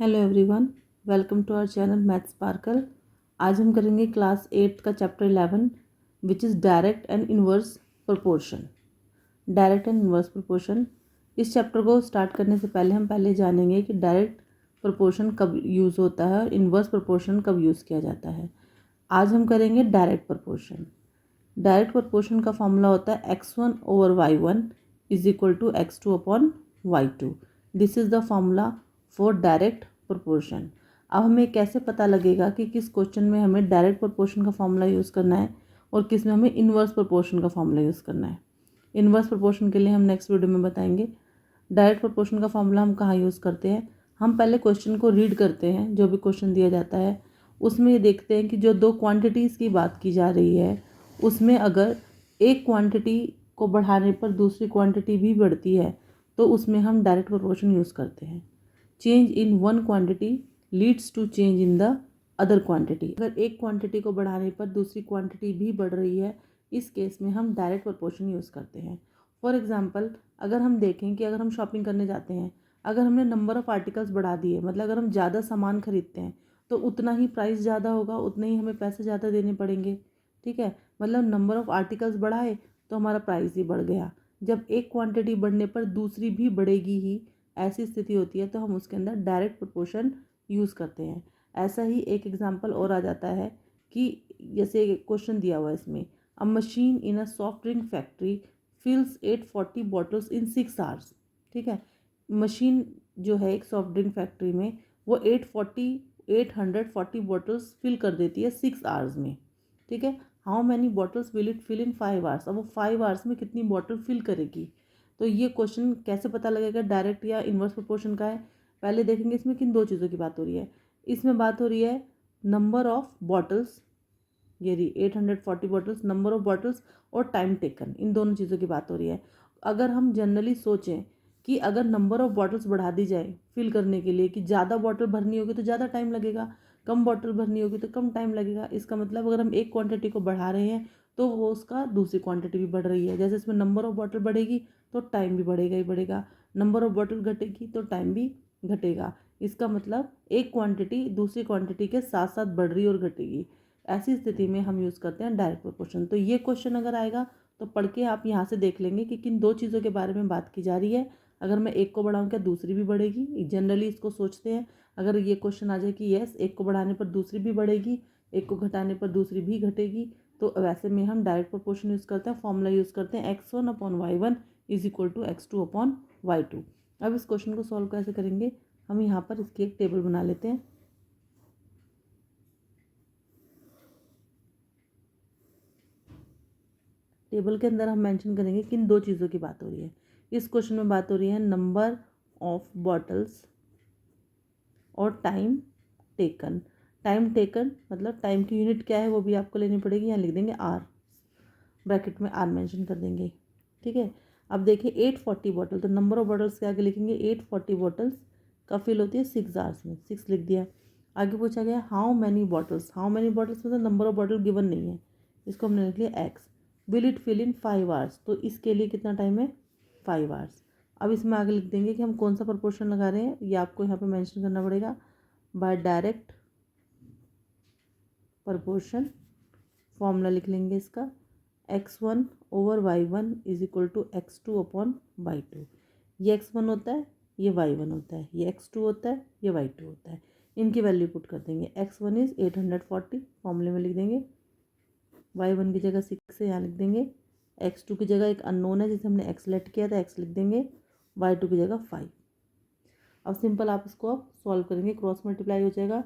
Hello everyone, welcome to our channel Math Sparkle. आज हम करेंगे क्लास 8 का chapter 11 which is direct and inverse proportion. Direct and inverse proportion. इस chapter को start करने से पहले हम जानेंगे कि डायरेक्ट प्रोपोर्शन कब यूज़ होता है और इनवर्स प्रोपोर्शन कब यूज़ किया जाता है। आज हम करेंगे डायरेक्ट प्रोपोर्शन। डायरेक्ट प्रोपोर्शन का फॉर्मूला होता है x1/y1 is equal to x2/y2। This is the formula for direct proportion. अब हमें कैसे पता लगेगा कि किस क्वेश्चन में हमें डायरेक्ट प्रोपोर्शन का फॉर्मूला यूज़ करना है और किस में हमें इनवर्स प्रोपोर्शन का फॉर्मूला यूज़ करना है। इनवर्स प्रोपोर्शन के लिए हम नेक्स्ट वीडियो में बताएंगे। डायरेक्ट प्रोपोर्शन का फॉर्मूला हम कहाँ यूज़ करते हैं। हम पहले क्वेश्चन को रीड करते हैं, जो भी क्वेश्चन दिया जाता है उसमें ये देखते हैं कि जो दो क्वांटिटीज़ की बात की जा रही है उसमें अगर एक क्वांटिटी को बढ़ाने पर दूसरी क्वांटिटी भी बढ़ती है तो उसमें हम डायरेक्ट प्रोपोर्शन यूज़ करते हैं। Change in one quantity leads to change in the other quantity. अगर एक क्वांटिटी को बढ़ाने पर दूसरी क्वांटिटी भी बढ़ रही है, इस केस में हम डायरेक्ट प्रोपोर्शन यूज़ करते हैं। फॉर एग्जांपल, अगर हम देखें कि अगर हम शॉपिंग करने जाते हैं, अगर हमने नंबर ऑफ़ आर्टिकल्स बढ़ा दिए, मतलब अगर हम ज़्यादा सामान खरीदते हैं तो उतना ही प्राइस ज़्यादा होगा, उतने ही हमें पैसे ज़्यादा देने पड़ेंगे। ठीक है, मतलब नंबर ऑफ़ आर्टिकल्स बढ़ाए तो हमारा प्राइस ही बढ़ गया। जब एक क्वांटिटी बढ़ने पर दूसरी भी बढ़ेगी ही, ऐसी स्थिति होती है तो हम उसके अंदर डायरेक्ट प्रोपोर्शन यूज़ करते हैं। ऐसा ही एक एग्जांपल और आ जाता है कि जैसे क्वेश्चन दिया हुआ है इसमें, a machine in a soft drink factory fills 840 bottles in 6 hours. ठीक है, मशीन जो है एक सॉफ्ट ड्रिंक फैक्ट्री में वो 840 बॉटल्स फिल कर देती है 6 आवर्स में। ठीक है, how many bottles will it fill in 5 hours. अब वो 5 आवर्स में कितनी बॉटल फिल करेगी। तो ये क्वेश्चन कैसे पता लगेगा डायरेक्ट या इनवर्स प्रोपोर्शन का है। पहले देखेंगे इसमें किन दो चीज़ों की बात हो रही है। इसमें बात हो रही है नंबर ऑफ़ बॉटल्स, ये रही 840 बॉटल्स, नंबर ऑफ़ बॉटल्स और टाइम टेकन, इन दोनों चीज़ों की बात हो रही है। अगर हम जनरली सोचें कि अगर नंबर ऑफ़ बॉटल्स बढ़ा दी जाए फिल करने के लिए, कि ज़्यादा बॉटल भरनी होगी तो ज़्यादा टाइम लगेगा, कम बॉटल भरनी होगी तो कम टाइम लगेगा। इसका मतलब अगर हम एक क्वांटिटी को बढ़ा रहे हैं तो वो उसका दूसरी क्वांटिटी भी बढ़ रही है। जैसे इसमें नंबर ऑफ़ बॉटल बढ़ेगी तो टाइम भी बढ़ेगा ही बढ़ेगा, नंबर ऑफ़ बॉटल घटेगी तो टाइम भी घटेगा। इसका मतलब एक क्वांटिटी दूसरी क्वांटिटी के साथ साथ बढ़ रही और घटेगी। ऐसी स्थिति में हम यूज़ करते हैं डायरेक्ट प्रोपोर्शन। तो ये क्वेश्चन अगर आएगा तो पढ़ के आप यहाँ से देख लेंगे कि किन दो चीज़ों के बारे में बात की जा रही है। अगर मैं एक को बढ़ाऊँ क्या दूसरी भी बढ़ेगी, जनरली इसको सोचते हैं। अगर ये क्वेश्चन आ जाए कि यस एक को बढ़ाने पर दूसरी भी बढ़ेगी, एक को घटाने पर दूसरी भी घटेगी, तो वैसे में हम डायरेक्ट प्रोपोर्शन यूज़ करते हैं। फॉर्मूला यूज़ करते हैं x1/y1 is equal to x2/y2। अब इस क्वेश्चन को सॉल्व कैसे करेंगे, हम यहाँ पर इसकी एक टेबल बना लेते हैं। टेबल के अंदर हम मेंशन करेंगे किन दो चीज़ों की बात हो रही है। इस क्वेश्चन में बात हो रही है नंबर ऑफ बॉटल्स और टाइम टेकन। टाइम टेकन मतलब टाइम की यूनिट क्या है वो भी आपको लेनी पड़ेगी, यहाँ लिख देंगे आर, ब्रैकेट में आर मेंशन कर देंगे। ठीक है, अब देखिए 840 बॉटल, तो नंबर ऑफ बॉटल्स के आगे लिखेंगे 840 बॉटल्स का फिल होती है 6 आवर्स में, 6 लिख दिया। आगे पूछा गया how many bottles, how many bottles मतलब नंबर ऑफ बॉटल गिवन नहीं है, इसको हमने लिख लिया x. Will it fill in 5 hours, तो इसके लिए कितना टाइम है 5 आवर्स। अब इसमें आगे लिख देंगे कि हम कौन सा प्रोपोर्शन लगा रहे हैं, ये आपको यहाँ पे मेंशन करना पड़ेगा। बाय डायरेक्ट प्रोपोर्शन फॉर्मूला लिख लेंगे इसका, x1/y1 is equal to x2/y2। ये x1 होता है, ये y1 होता है, ये x2 होता है, ये y2 होता है। इनकी वैल्यू पुट कर देंगे। x1 इज़ 840, फॉर्मूले में लिख देंगे, y1 की जगह 6 है यहाँ लिख देंगे, x2 की जगह एक अननोन है जिसे हमने x लेट किया था, x लिख देंगे, y2 की जगह 5। अब सिंपल आप इसको अब सॉल्व करेंगे, क्रॉस मल्टीप्लाई हो जाएगा।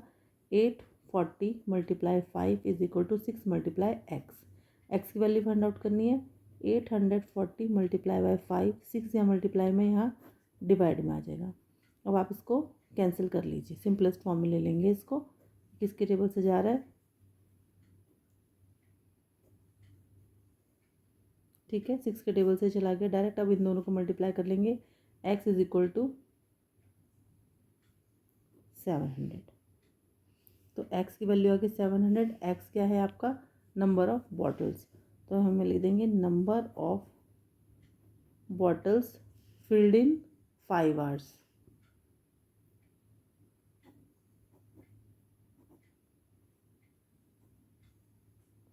840 × 5 is equal to 6 × x। X की वैल्यू फाइंड आउट करनी है। 840 × 5, 6 यहाँ मल्टीप्लाई में, यहाँ डिवाइड में आ जाएगा। अब आप इसको कैंसिल कर लीजिए, सिंपलेस्ट फॉर्म में ले लेंगे इसको। किसके टेबल से जा रहा है, ठीक है 6 के टेबल से चला गया डायरेक्ट। अब इन दोनों को मल्टीप्लाई कर लेंगे, x इज इक्वल टू 700। तो x की वैल्यू आ गई 700। x क्या है आपका, नंबर ऑफ बॉटल्स, तो हमें लिख देंगे number of bottles filled in 5 hours.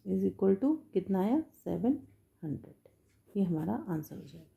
Is equal to कितना आया 700। ये हमारा आंसर हो जाएगा।